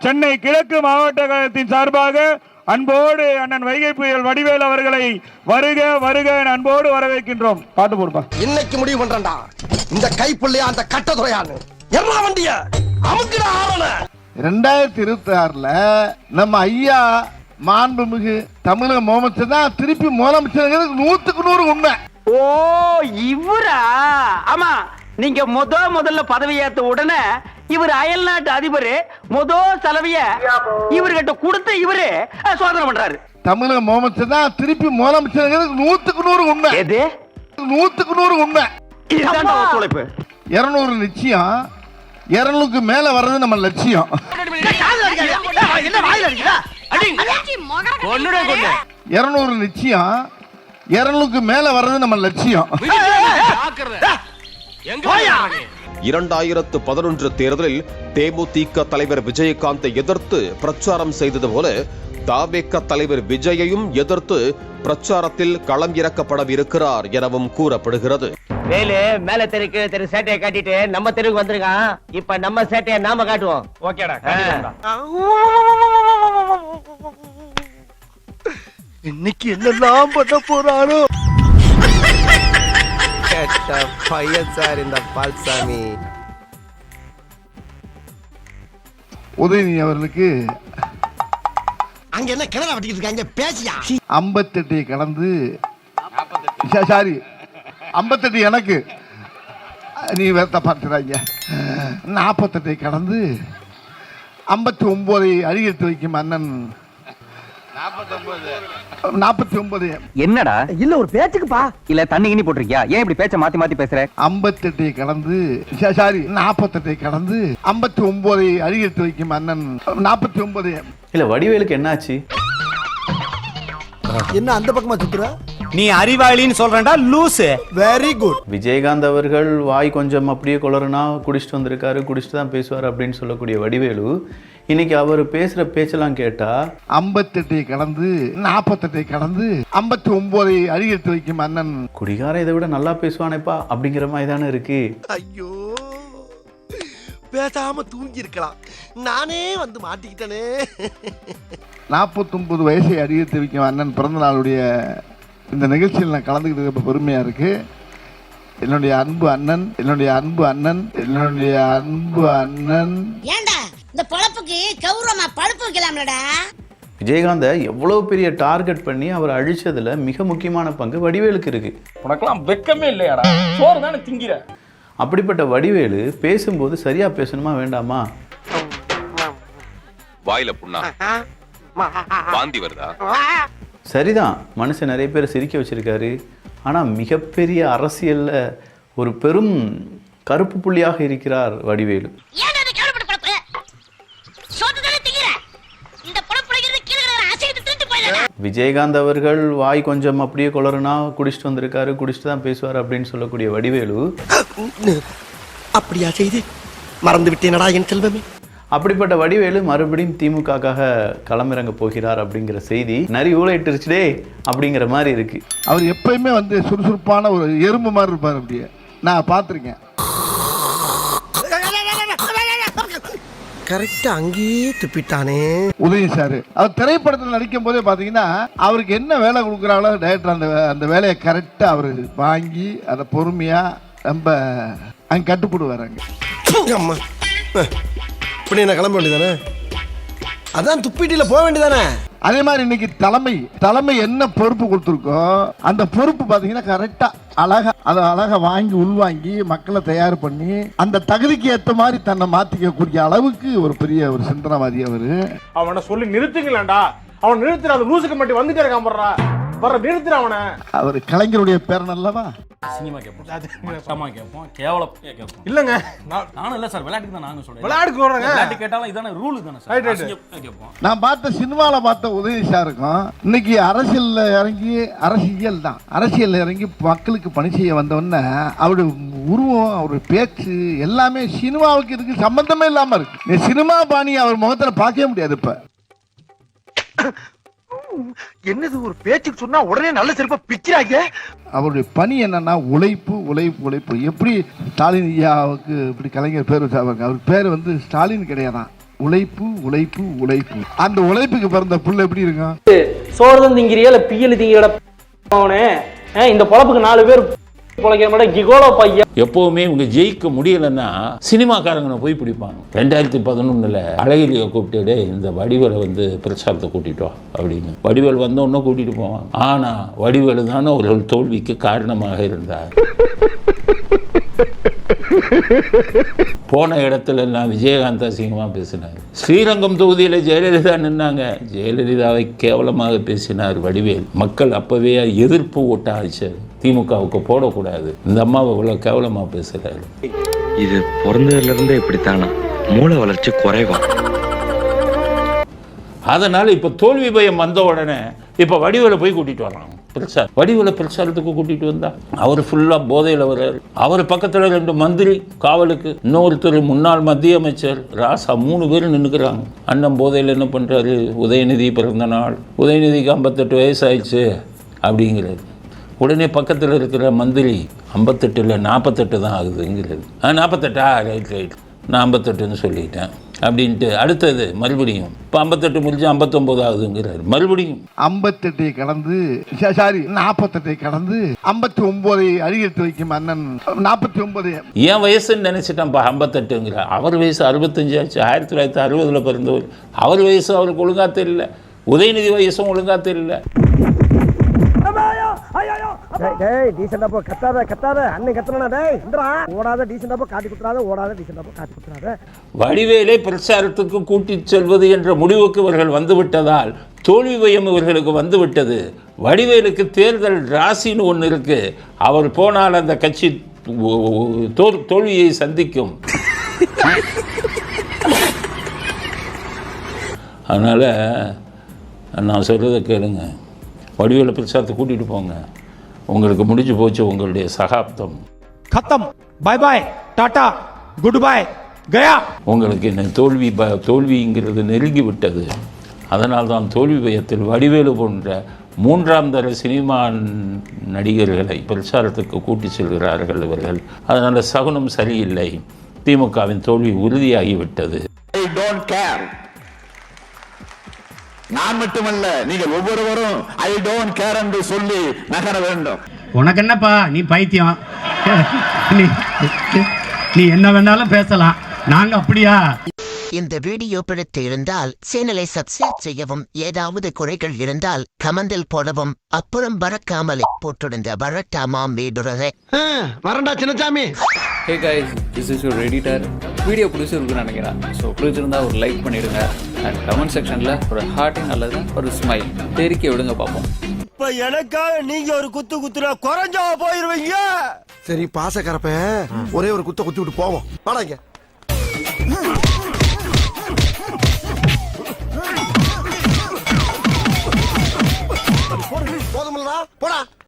சென்னை கிழக்கு மாவட்ட கழகத்தின் சார்பாக அன்போடு அண்ணன் வைகை புயல் வடிவேல் அவர்களை வருக வருக அன்போடு வரவேற்கின்றோம். பாட்டு போடுப்பா. இன்னைக்கு முடிவு பண்றா இந்த கைப்புள்ளையா அந்த கட்டதுறையான்னு எல்லா வண்டிய அமுக்குடா ஆவல. 2026ல நம்ம ஐயா மாண்புமிகு தமிழக முதலமைச்சர் தான் திருப்பி முதலமைச்சர் 100க்கு 100 உண்மை. ஓ இவரா? ஆமா, நீங்க முதல்ல பதவி ஏத்த உடனே இவர் அயல் நாட்டு அதிபர் செலவிய இவர்கிட்ட கொடுத்து இவரு சோதனை பண்றாரு. தமிழக முதலமைச்சர் தான் திருப்பி முதலமைச்சர் 100க்கு 100 உண்மை. எது 100க்கு 100 உண்மை. இதுதான் ஒத்துழைப்பு. 200 நிச்சயம், 200க்கு மேல வர்றது நம்ம லட்சியம். 200 நிச்சயம், 200க்கு மேல வர்றது நம்ம லட்சியம். 2011 தேர்தலில் தேமுதிக தலைவர் விஜயகாந்தை எதிர்த்து பிரச்சாரம் செய்தது போல தாவேக தலைவர் விஜயையும் எதிர்த்து பிரச்சாரத்தில் களம் இறக்கப்படவிருக்கிறார் எனவும் கூறப்படுகிறது. வேலு மேல தெருக்கு தெரு சேட்டையை காட்டிட்டு நம்ம தெருக்கு வந்திருக்கான். இப்ப நம்ம சேட்டையை நாம காட்டுவோம். ஓகேடா, இன்னைக்கு என்னெல்லாம் பண்ண போறானோ. கேட்ட பையன் சார் இந்த பால்சாமி. உதயநிதி அவர்களுக்கு அங்க என்ன கிணறு வட்டிக்கிட்டு இருக்காங்க பேசியா. 58 கடந்து, சாரி 58 எனக்கு, நீ வேற பார்த்துறாங்க. 48 கடந்து 59 அடியெடுத்து வைக்கும் அண்ணன். 49 என்னடா? இல்ல ஒரு பேச்சுக்குப்பா. இல்ல தண்ணி கிண்ணி போட்டிருக்கியா? ஏன் இப்படி பேச்ச மாத்தி மாத்தி பேசுற? 58 கடந்து, சாரி 48 கடந்து 59 அடியெடுத்து வைக்கும் அண்ணன். 49 இல்ல வடிவேலுக்கு என்னாச்சு? என்ன அந்த பக்கமா சுத்துற? நீ அறிவாளின்னு சொல்றேன்டா லூசு. Very good. விஜயகாந்த் அவர்கள் வாய் கொஞ்சம் அப்படியே குளறுனா குடிச்சிட்டு வந்திருக்காரு, குடிச்சிட்டு தான் பேசுவார் அப்படின்னு சொல்லக்கூடிய வடிவேலு இன்னைக்கு அவர் பேசுற பேச்செல்லாம் கேட்டா 58 கடந்து 48 கடந்து 59 அடியெடுத்து வைக்கும் அண்ணன். குடிகார இதை விட நல்லா பேசுவானேப்பா அப்படிங்கிற மாதிரி தானே இருக்கு. ஐயோ, பேசாம தூங்கி இருக்கலாம், நானே வந்து மாட்டிக்கிட்டனே. 49 வயசை அடியெடுத்து வைக்கும் அண்ணன் பிறந்த நாளுடைய இந்த நிகழ்ச்சியில் நான் கலந்துக்கிட்டு ரொம்ப பெருமையா இருக்கு. என்னுடைய அன்பு அண்ணன், என்னுடைய அன்பு அண்ணன், என்னுடைய அன்பு அண்ணன். ஏண்டா இந்த பொழப்புக்கு கௌரவமா பழுப்பு வைக்கலாம்லடா. விஜயகாந்த எவ்வளவு பெரிய டார்கெட் பண்ணி அவர் அழிச்சதுல மிக முக்கியமான பங்கு வடிவேலுக்கு இருக்கு. உனக்கெல்லாம் வெக்கமே இல்லையாடா? சோறு தானே திங்கிற. அப்படிப்பட்ட வடிவேலு பேசும்போது சரியா பேசணுமா வேண்டாமா? வாயில புண்ணா, வாந்தி வருதா? சரிதான், மனுஷன் நிறைய பேர் சிரிக்க வச்சிருக்காரு. ஆனா மிகப்பெரிய அரசியல்ல ஒரு பெரும் கருப்பு புள்ளியாக இருக்கிறார் வடிவேலு. விஜயகாந்த் அவர்கள் வாய் கொஞ்சம் அப்படியே குளறுனா குடிச்சிட்டு வந்திருக்காரு, குடிச்சிட்டு தான் பேசுவார் அப்படின்னு சொல்லக்கூடிய வடிவேலு அப்படியா செய்தி மறந்து விட்டேனடா என் செல்வமே. அப்படிப்பட்ட வடிவேலு மறுபடியும் திமுகக்காக களமிறங்க போகிறார் அப்படிங்கிற செய்தி நரி ஊழையிட்டுருச்சுடே அப்படிங்கிற மாதிரி இருக்கு. அவர் எப்பயுமே வந்து சுறுசுறுப்பான ஒரு எறும்பு மாதிரி இருப்பார். அப்படியே நான் பார்த்துருக்கேன். கரெக்டா அங்கேயே துப்பிட்டானே உதயநிதி சார். அவர் திரைப்படத்தில் நடிக்கும் போதே பாத்தீங்கன்னா அவருக்கு என்ன வேலை கொடுக்குறாங்களோ டைரக்டர் அந்த வேலையை கரெக்டா அவரு வாங்கி அதை பொறுமையா ரொம்ப அங்க கட்டுப்படுவாங்க. இப்படி என்ன கிளம்ப வேண்டியதானே? அதான் துப்பிட்டில போக வேண்டியதானே? அதே மாதிரி இன்னைக்கு தலைமை என்ன பொறுப்பு கொடுத்துருக்கோ அந்த பொறுப்பு பாத்தீங்கன்னா கரெக்டா அழகா வாங்கி உள்வாங்கி மக்களை தயார் பண்ணி அந்த தகுதிக்கு ஏற்ற மாதிரி தன்னை மாத்திக்கக்கூடிய அளவுக்கு ஒரு பெரிய ஒரு சிந்தனைவாதி அவரு. அவனை சொல்லி நிறுத்துங்களேன்டா. அவன் நிறுத்துற அந்த லூசுக்கு மட்டும் வந்துட்டே இருக்கான். போடுறா வர நிறுத்துற அவனை. அவர் கலைஞருடைய பேரன் அல்லவா? சினிமா கேட்போம், கேட்போம், கேவலம் கேட்போம். இல்லங்க நானும் இல்ல சார், விளையாட்டுக்கு தான் நாங்க சொல்றேன். விளையாட்டுக்கு சொல்றேங்க. விளையாட்டு கேட்டாலும் இதான ரூல் தானே சார். கேட்போம். நான் பார்த்த சினிமால பார்த்த உதயநிதி சாருக்கும் இன்னைக்கு அரசியல்ல இறங்கி மக்களுக்கு பணி செய்ய வந்தவொடனே அவருடைய உருவம், அவருடைய பேச்சு எல்லாமே சினிமாவுக்கு இதுக்கு சம்பந்தமே இல்லாம இருக்கு. சினிமா பாணி அவர் முகத்துல பார்க்கவே முடியாது. இப்ப என்னது ஒரு பேச்சுக்கு சொன்னா உடனே நல்ல சிறப்பா பிக்கிறாங்க. அவருடைய பணி என்னன்னா உழைப்பு. எப்படி ஸ்டாலின் ஐயாவுக்கு இப்படி கலைஞர் பேர் வச்சாங்க. அவர் பேர் வந்து ஸ்டாலின் கிடையாதான், உழைப்பு உழைப்பு உழைப்பு. அந்த உழைப்புக்கு பிறந்த புள்ள எப்படி இருக்கும்? சோறு திங்கிறியா இல்ல பியல் திங்கிற இந்த பொழப்புக்கு 4 பேர் பொழைக்கிற மாதிரி கிகோலோ பையன். எப்பவுமே இவங்க ஜெயிக்க முடியலன்னா சினிமாக்காரங்களை போய் பிடிப்பாங்க. 2011 அழகிரியை கூப்பிட்டு இந்த வடிவேலை வந்து பிரச்சாரத்தை கூட்டிட்டு வா அப்படின்னு. வடிவேல் வந்தோன்னு கூட்டிட்டு போவாங்க. ஆனா வடிவேலு தானே ஒரு தோல்விக்கு காரணமாக இருந்தார். போன இடத்துல எல்லாம் விஜயகாந்த் அசிங்கமா பேசினார். ஸ்ரீரங்கம் தொகுதியில் ஜெயலலிதா நின்னாங்க, ஜெயலலிதாவை கேவலமாக பேசினார் வடிவேல். மக்கள் அப்பவே எதிர்ப்பு ஓட்ட ஆயிச்சார். திமுகவுக்கு போடக்கூடாது, இந்த அம்மாவை இவ்வளவு கேவலமா பேசுறாரு. இது பிறந்ததுல இருந்தே இப்படித்தானா? மூளை வளர்ச்சி குறைவா? அதனால இப்ப தோல்வி பயம் வந்த உடனே இப்ப வடிவேலை போய் கூட்டிட்டு வர்றாங்க பிரச்சாரம். வடிவேலை பிரச்சாரத்துக்கு கூட்டிட்டு வந்தா அவர் ஃபுல்லா போதையில வர்றாரு. அவர் பக்கத்துல 2 மந்திரி காவலுக்கு, இன்னொருத்தர் முன்னாள் மத்திய அமைச்சர் ராசா, 3 பேர் நின்னுக்கிறாங்க. அண்ணன் போதையில என்ன பண்றாரு? உதயநிதி பிறந்த நாள், உதயநிதிக்கு 58 வயசு ஆயிடுச்சு அப்படிங்கிறாரு. உடனே பக்கத்தில் இருக்கிற மந்திரி 58 இல்லை 48 தான் ஆகுதுங்கிறது. 48 ரைட் நான் 58ன்னு சொல்லிட்டேன் அப்படின்ட்டு அடுத்தது மறுபடியும் இப்போ 58 முடிஞ்சு 59 ஆகுதுங்கிறாரு. மறுபடியும் 58 கடந்து 48 கடந்து 59 அடியெடுத்து வைக்கும் அண்ணன். 49 என் வயசுன்னு நினைச்சிட்டான்ப்பா 58ங்கிற. அவர் வயசு 65 ஆச்சு. 1960 பிறந்தவர். அவர் வயசு அவருக்கு ஒழுங்கா தெரியல. உதயநிதி வயசும் ஒழுங்கா தெரியல. வடிவேலை பிரச்சாரத்துக்கு கூட்டிச் செல்வது என்ற முடிவுக்கு இவர்கள் வந்துவிட்டதால் தோல்வி பயம் இவர்களுக்கு வந்துவிட்டது. வடிவேலுக்கு தேர்தல் ராசின்னு ஒன்று இருக்கு. அவர் போனால் அந்த கட்சி தோல்வியை சந்திக்கும். அதனால நான் சொல்றதை கேளுங்க, வடிவேல பிரச்சாரத்தை கூட்டிட்டு போங்க. உங்களுக்கு முடிஞ்சு போச்சு உங்களுடைய சகாப்தம். खत्म, bye bye, tata, goodbye, गया. உங்களுக்கு என்ன தோல்விங்கிறது நெருங்கி விட்டது. அதனால் தான் தோல்வி பயத்தில் வடிவேலு போன்ற 3ஆம் தர சினிமா நடிகர்களை பிரச்சாரத்துக்கு கூட்டி செல்கிறார்கள் இவர்கள். அதனால் சகுனம் சரியில்லை. திமுகவின் தோல்வி உறுதியாகிவிட்டது. நான் மட்டுமல்ல, நீங்கள் ஒவ்வொருவரும் ஐ டோன்ட் கேர் என்று சொல்லி நகர வேண்டும். உனக்கு என்னப்பா, நீ பைத்தியம். நீ என்ன வேணாலும் பேசலாம், நாங்க அப்படியா? இந்த வீடியோ பிடித்து இருந்தால் சேனலை சப்ஸ்கிரைப் செய்யவும், ஏதாவது குறைகள் இருந்தால் கமெண்டில் போடவும், அப்புறம் பறக்காமலே போட்டிருந்த வரட்டாமாம் வீடுறதை வரண்டா Chinnasamy. Hey guys, this is your editor. Video பிடிச்சிருக்குன்னு நினைக்கிறேன். ஸோ பிடிச்சிருந்தா ஒரு லைக் பண்ணிவிடுங்க. அண்ட் கமெண்ட் செக்ஷனில் ஒரு ஹார்ட்டிங் அல்லது ஒரு ஸ்மைல் தெரிக்க விடுங்க பார்ப்போம். இப்ப எனக்காக நீங்க ஒரு குத்துனா குறைஞ்சா போயிருவீங்க. சரி பாசக்கரப்ப ஒரே ஒரு குத்தி விட்டு போவோம். வாடாங்க. போதுமில்லடா, போடா.